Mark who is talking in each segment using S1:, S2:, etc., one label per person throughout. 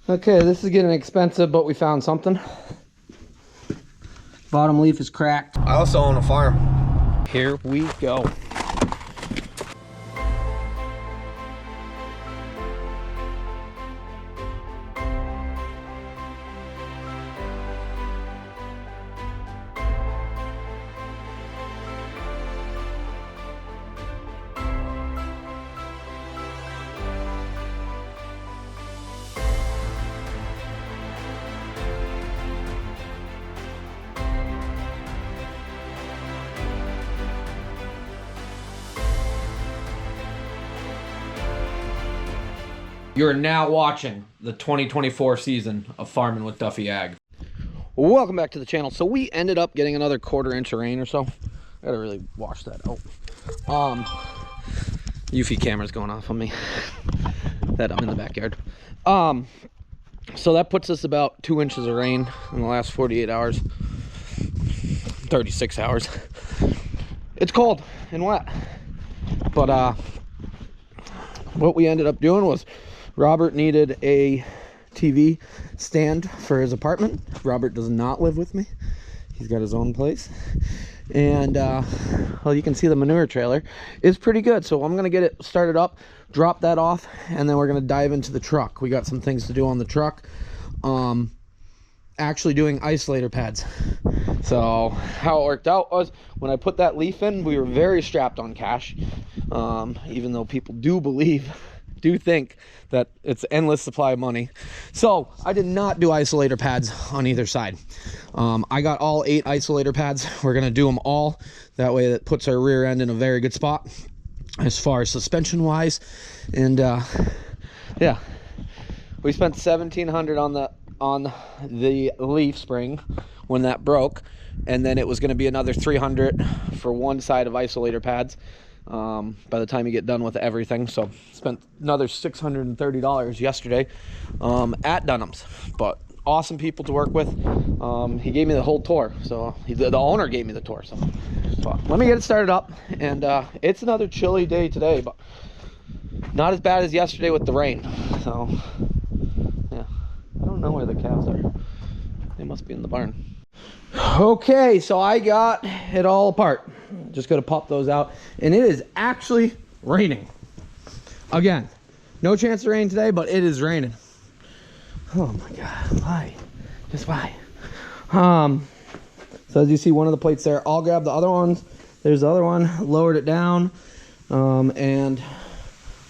S1: Okay, this is getting expensive, but we found something. Bottom leaf is cracked.
S2: I also own a farm.
S1: Here we go. You're now watching the 2024 season of Farming with Duffy Ag. Welcome back to the channel. So we ended up getting another 1/4 inch of rain or so. I gotta really wash that out. Eufy camera's going off on me. That I'm in the backyard. So that puts us about 2 inches of rain in the last 48 hours. 36 hours. It's cold and wet. But what we ended up doing was Robert needed a TV stand for his apartment. Robert does not live with me. He's got his own place. And, well, you can see the manure trailer is pretty good. So I'm going to get it started up, drop that off, and then we're going to dive into the truck. We got some things to do on the truck. Actually doing isolator pads. So how it worked out was when I put that leaf in, we were very strapped on cash. Even though people do think that it's endless supply of money. So I did not do isolator pads on either side. I got all 8 isolator pads. We're going to do them all. That way that puts our rear end in a very good spot as far as suspension wise. And yeah, we spent $1,700 on the leaf spring when that broke. And then it was going to be another $300 for one side of isolator pads. By the time you get done with everything. So spent another $630 yesterday at Dunham's, but awesome people to work with. He gave me the whole tour, so the owner gave me the tour. So let me get it started up. And it's another chilly day today, but not as bad as yesterday with the rain. So yeah, I don't know where the calves are. They must be in the barn. Okay, so I got it all apart. Just got to pop those out. And it is actually raining. Again, no chance of rain today, but it is raining. Oh my God, why? Just why? So as you see, one of the plates there, I'll grab the other ones. There's the other one, lowered it down. And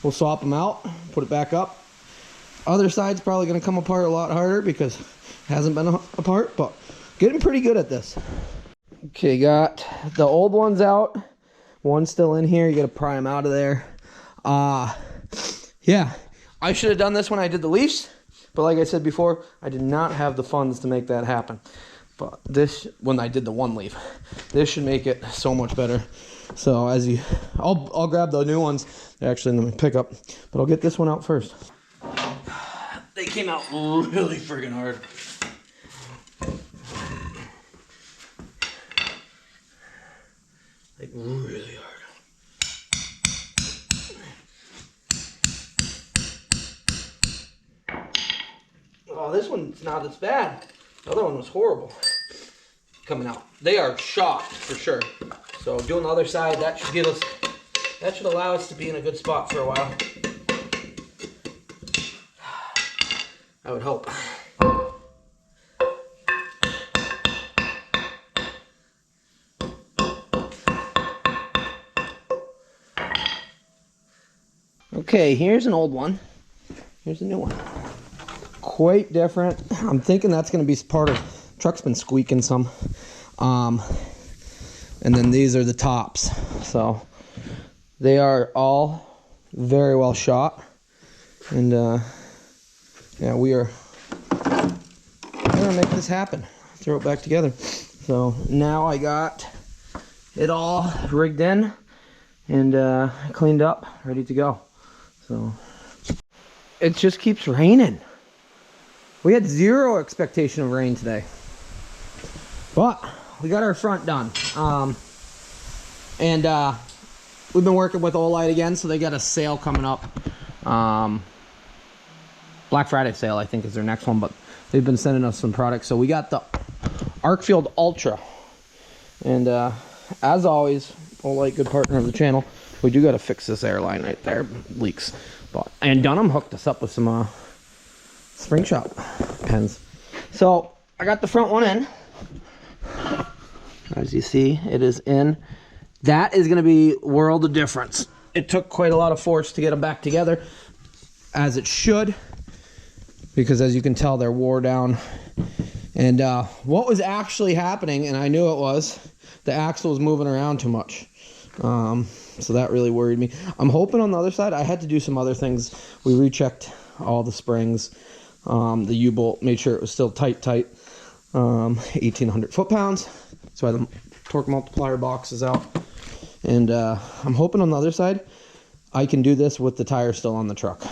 S1: we'll swap them out, put it back up. Other side's probably going to come apart a lot harder because it hasn't been apart, but getting pretty good at this. Okay, got the old ones out. One's still in here. You got to pry them out of there. Yeah, I should have done this when I did the leaves, but like I said before, I did not have the funds to make that happen. But this, when I did the one leaf, this should make it so much better. So as you, I'll grab the new ones. They're actually in the pickup, but I'll get this one out first. They came out really friggin' hard. Like really hard. Oh, this one's not as bad. The other one was horrible coming out. They are shocked for sure. So doing the other side, that should give us, that should allow us to be in a good spot for a while. I would hope. Okay, here's an old one. Here's a new one. Quite different. I'm thinking that's going to be part of, truck's been squeaking some. And then these are the tops. So they are all very well shot. And yeah, we're going to make this happen. Throw it back together. So now I got it all rigged in and cleaned up, ready to go. So it just keeps raining. We had zero expectation of rain today, but we got our front done. And we've been working with Olight again, so they got a sale coming up. Black Friday sale, I think, is their next one, but they've been sending us some products. So we got the Arcfield Ultra, and as always, Polite, good partner of the channel, we do got to fix this airline right there, leaks. But and Dunham hooked us up with some spring shop pens. So I got the front one in. As you see, it is in. That is going to be world of difference. It took quite a lot of force to get them back together, as it should, because as you can tell, they're wore down. And what was actually happening, and I knew it was, the axle was moving around too much. So that really worried me. I'm hoping on the other side, I had to do some other things. We rechecked all the springs, the U-bolt, made sure it was still tight, 1,800 foot-pounds. That's why the torque multiplier box is out. And I'm hoping on the other side, I can do this with the tire still on the truck.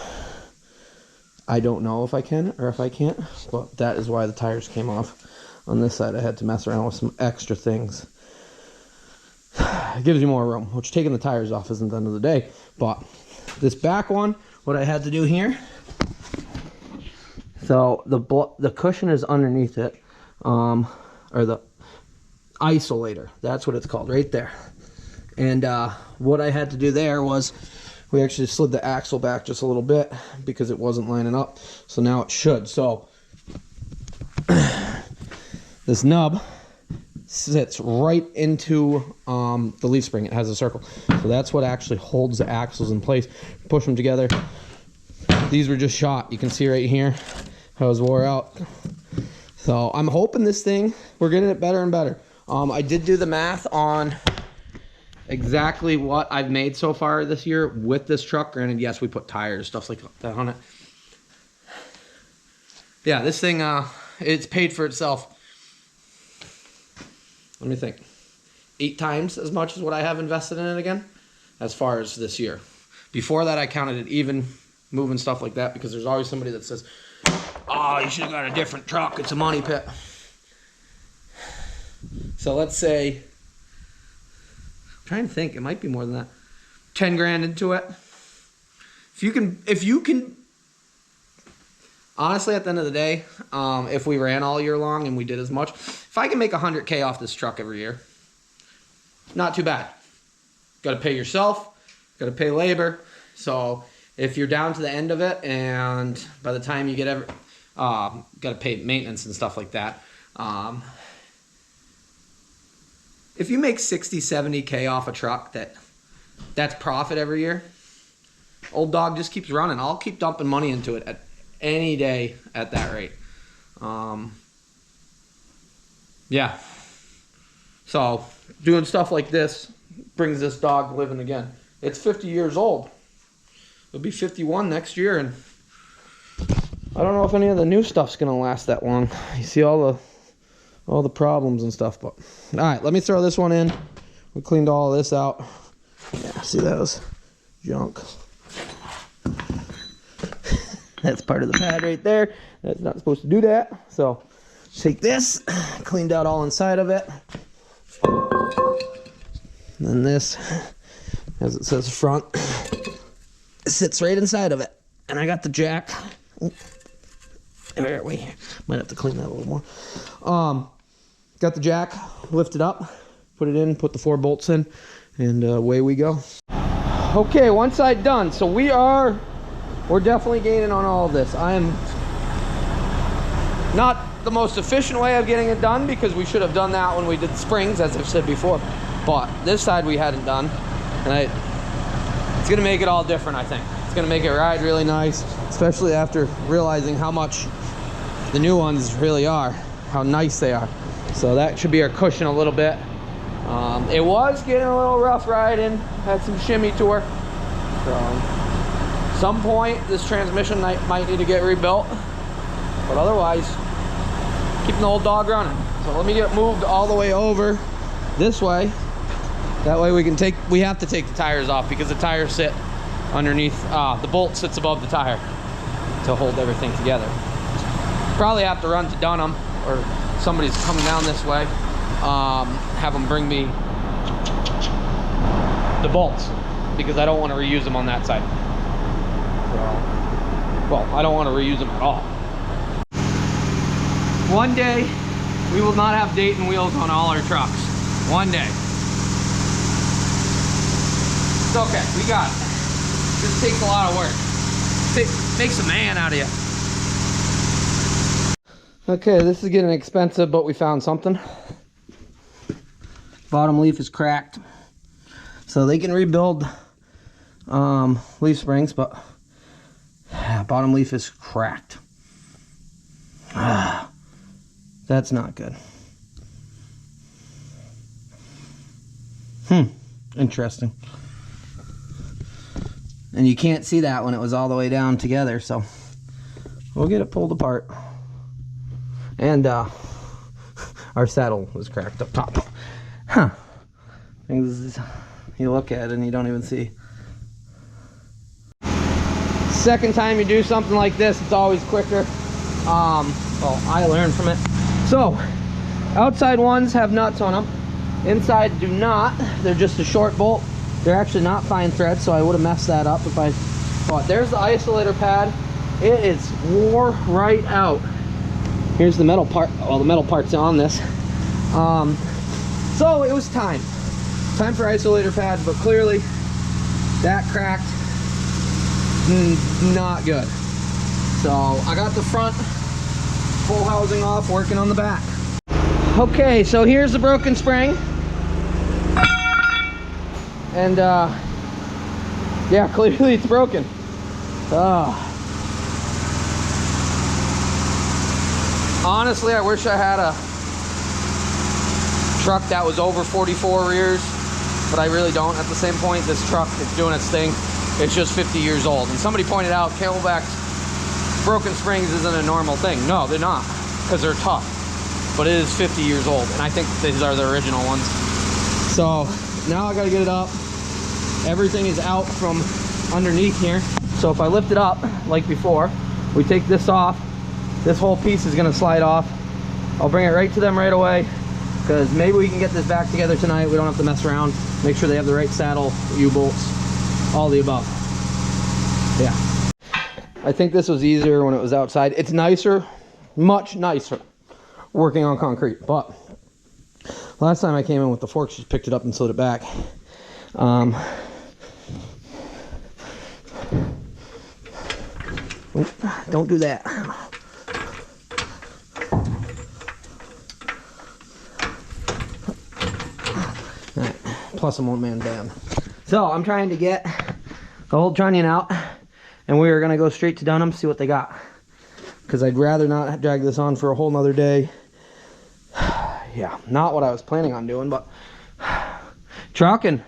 S1: I don't know if I can or if I can't, but that is why the tires came off. On this side, I had to mess around with some extra things. It gives you more room, which taking the tires off isn't the end of the day. But this back one, what I had to do here, so the cushion is underneath it, or the isolator, that's what it's called, right there. And what I had to do there was, we actually slid the axle back just a little bit because it wasn't lining up. So now it should. So this nub sits right into the leaf spring. It has a circle. So that's what actually holds the axles in place. Push them together. These were just shot. You can see right here how it was wore out. So I'm hoping this thing, we're getting it better and better. I did do the math on exactly what I've made so far this year with this truck. Granted, yes, we put tires, stuff like that on it. Yeah, this thing, it's paid for itself. Let me think. 8 times as much as what I have invested in it again, as far as this year. Before that, I counted it even, moving stuff like that, because there's always somebody that says, oh, you should have got a different truck. It's a money pit. So let's say, I'm trying to think, it might be more than that. 10 grand into it. If you can, honestly, at the end of the day, if we ran all year long and we did as much, if I can make 100K off this truck every year, not too bad. Got to pay yourself, got to pay labor. So if you're down to the end of it, and by the time you get got to pay maintenance and stuff like that. If you make 60, 70K off a truck, that's profit every year. Old dog just keeps running. I'll keep dumping money into it at any day at that rate. Yeah. So doing stuff like this brings this dog living again. It's 50 years old. It'll be 51 next year, and I don't know if any of the new stuff's gonna last that long. You see all the problems and stuff, but all right, let me throw this one in. We cleaned all of this out. Yeah, see, that was junk. That's part of the pad right there. That's not supposed to do that. So take this, cleaned out all inside of it. And then this, as it says front, sits right inside of it. And I got the jack. There we might have to clean that a little more. Got the jack lifted up, put it in, put the 4 bolts in, and away we go. Okay, one side done. So we're definitely gaining on all of this. I am not the most efficient way of getting it done, because we should have done that when we did the springs, as I've said before. But this side we hadn't done, and it's gonna make it all different, I think. It's gonna make it ride really nice, especially after realizing how much the new ones really are, how nice they are. So that should be our cushion a little bit. It was getting a little rough riding, had some shimmy to her. So some point this transmission might need to get rebuilt, but otherwise keeping the old dog running. So let me get moved all the way over this way. That way we have to take the tires off, because the tires sit underneath, the bolt sits above the tire to hold everything together. Probably have to run to Dunham, or somebody's coming down this way, have them bring me the bolts, because I don't want to reuse them on that side. So Well, I don't want to reuse them at all. One day, we will not have Dayton wheels on all our trucks. One day. It's okay, we got it. This takes a lot of work. Makes a man out of you. Okay, this is getting expensive, but we found something. Bottom leaf is cracked. So they can rebuild leaf springs, but bottom leaf is cracked. That's not good. Interesting. And you can't see that when it was all the way down together, so we'll get it pulled apart. And our saddle was cracked up top. Things you look at and you don't even see. Second time you do something like this, it's always quicker. Well, I learned from it. So, outside ones have nuts on them. Inside do not. They're just a short bolt. They're actually not fine thread, so I would have messed that up if I thought. There's the isolator pad. It is wore right out. Here's the metal part. Well, the metal part's on this. So it was time for isolator pad, but clearly that cracked. Not good. So I got the front full housing off, working on the back. Okay, so here's the broken spring. And yeah, clearly it's broken. Honestly, I wish I had a truck that was over 44 rears, but I really don't. At the same point, this truck is doing its thing. It's just 50 years old. And somebody pointed out Camelback's broken springs isn't a normal thing. No, they're not, because they're tough. But it is 50 years old, and I think these are the original ones. So now I gotta get it up. Everything is out from underneath here. So if I lift it up like before, we take this off, this whole piece is gonna slide off. I'll bring it right to them right away, because maybe we can get this back together tonight. We don't have to mess around. Make sure they have the right saddle, U-bolts, all the above. Yeah. I think this was easier when it was outside. It's nicer, much nicer, working on concrete. But last time I came in with the forks, just picked it up and slid it back. Don't do that. Alright, plus I'm one-man band. So I'm trying to get the old trunnion out, and we are gonna go straight to Dunham, see what they got. Because I'd rather not drag this on for a whole nother day. Yeah, not what I was planning on doing, but trucking,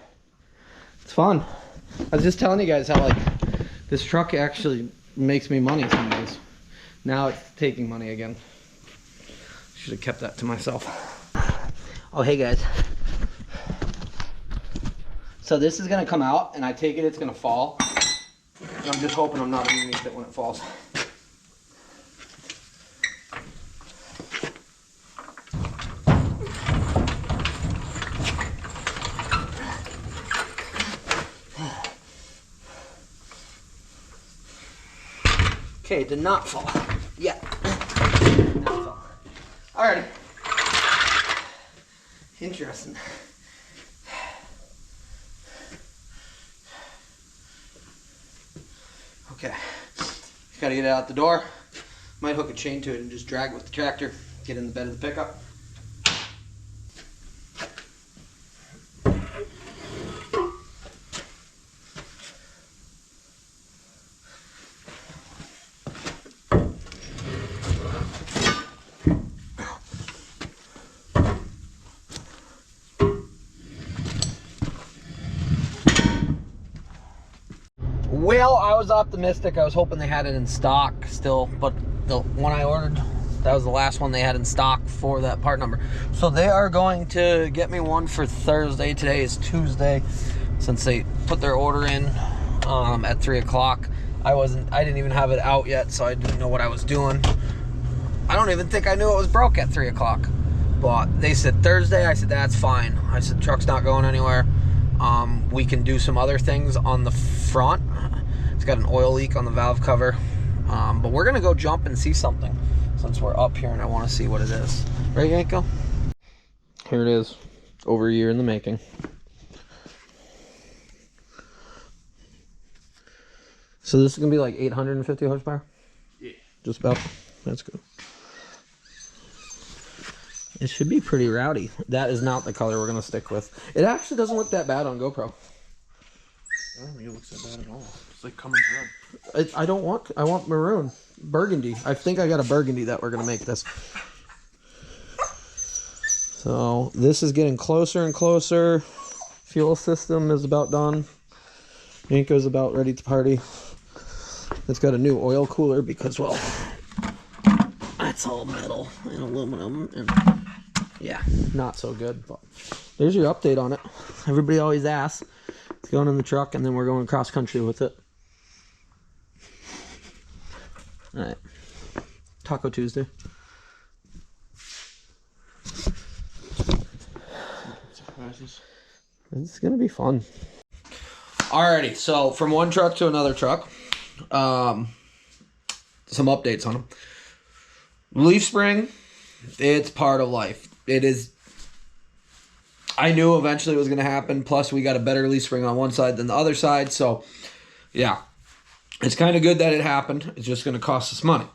S1: it's fun. I was just telling you guys how like this truck actually makes me money some days. Now it's taking money again. Should have kept that to myself. Oh, hey guys. So this is gonna come out, and I take it it's gonna fall. And I'm just hoping I'm not underneath it when it falls. Okay, it did not fall. Yeah. Did not fall. Alrighty. Interesting. Okay. Gotta get it out the door. Might hook a chain to it and just drag it with the tractor. Get in the bed of the pickup. Well, I was optimistic. I was hoping they had it in stock still, but the one I ordered, that was the last one they had in stock for that part number. So they are going to get me one for Thursday. Today is Tuesday, since they put their order in at 3 o'clock. I didn't even have it out yet, so I didn't know what I was doing. I don't even think I knew it was broke at 3 o'clock. But they said Thursday. I said, that's fine. I said, truck's not going anywhere. We can do some other things on the front. It's got an oil leak on the valve cover. But we're gonna go jump and see something since we're up here and I want to see what it is. Right, Yanko? Here it is. Over a year in the making. So this is gonna be like 850 horsepower?
S2: Yeah.
S1: Just about. That's good. It should be pretty rowdy. That is not the color we're gonna stick with. It actually doesn't look that bad on GoPro.
S2: I don't think it looks that bad at all. It's like Cummins red.
S1: I want maroon. Burgundy. I think I got a burgundy that we're gonna make this. So this is getting closer and closer. Fuel system is about done. Yanko's about ready to party. It's got a new oil cooler because, well, that's all metal and aluminum and yeah, not so good. But there's your update on it. Everybody always asks. It's going in the truck and then we're going cross country with it. All right. Taco Tuesday.
S2: Surprises.
S1: It's gonna be fun. Alrighty, so from one truck to another truck, some updates on them. Leaf spring, it's part of life. It is. I knew eventually it was gonna happen. Plus, we got a better leaf spring on one side than the other side, so yeah, it's kind of good that it happened. It's just gonna cost us money.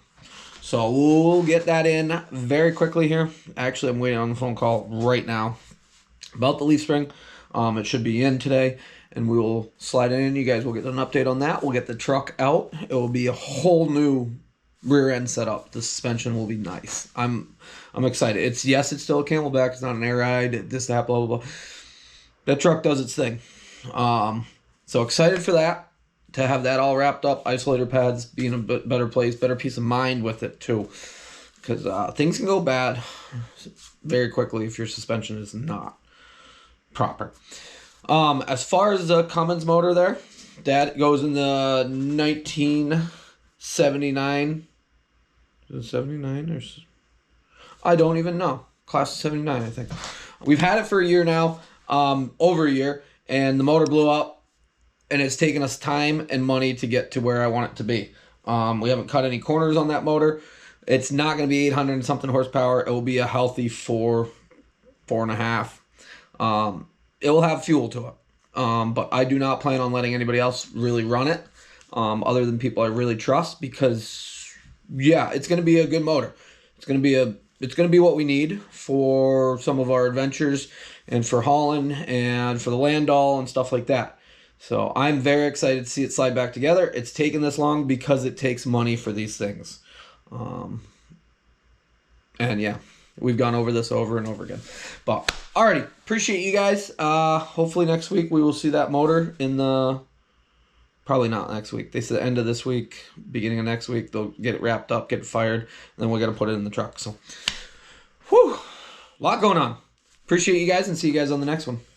S1: So we'll get that in very quickly here. Actually, I'm waiting on the phone call right now about the leaf spring. It should be in today, and we will slide it in. You guys will get an update on that. We'll get the truck out. It will be a whole new rear end setup. The suspension will be nice. I'm excited. It's still a Camelback. It's not an air ride. This, that, blah, blah, blah. That truck does its thing. So excited for that. To have that all wrapped up, isolator pads, be in a bit better place, better peace of mind with it too, because things can go bad very quickly if your suspension is not proper. As far as the Cummins motor there, that goes in the 1979. Is it 79 or? I don't even know. Class of 79, I think. We've had it for a year now, over a year, and the motor blew up. And it's taken us time and money to get to where I want it to be. We haven't cut any corners on that motor. It's not going to be 800 and something horsepower. It will be a healthy 4.5. It will have fuel to it. But I do not plan on letting anybody else really run it, other than people I really trust, because yeah, it's going to be a good motor. It's going to be what we need for some of our adventures and for hauling and for the Landau and stuff like that. So I'm very excited to see it slide back together. It's taken this long because it takes money for these things. And yeah, we've gone over this over and over again. But alrighty, appreciate you guys. Hopefully next week we will see that motor in the... Probably not next week. They said the end of this week, beginning of next week, they'll get it wrapped up, get it fired, and then we're going to put it in the truck. So, whew, a lot going on. Appreciate you guys and see you guys on the next one.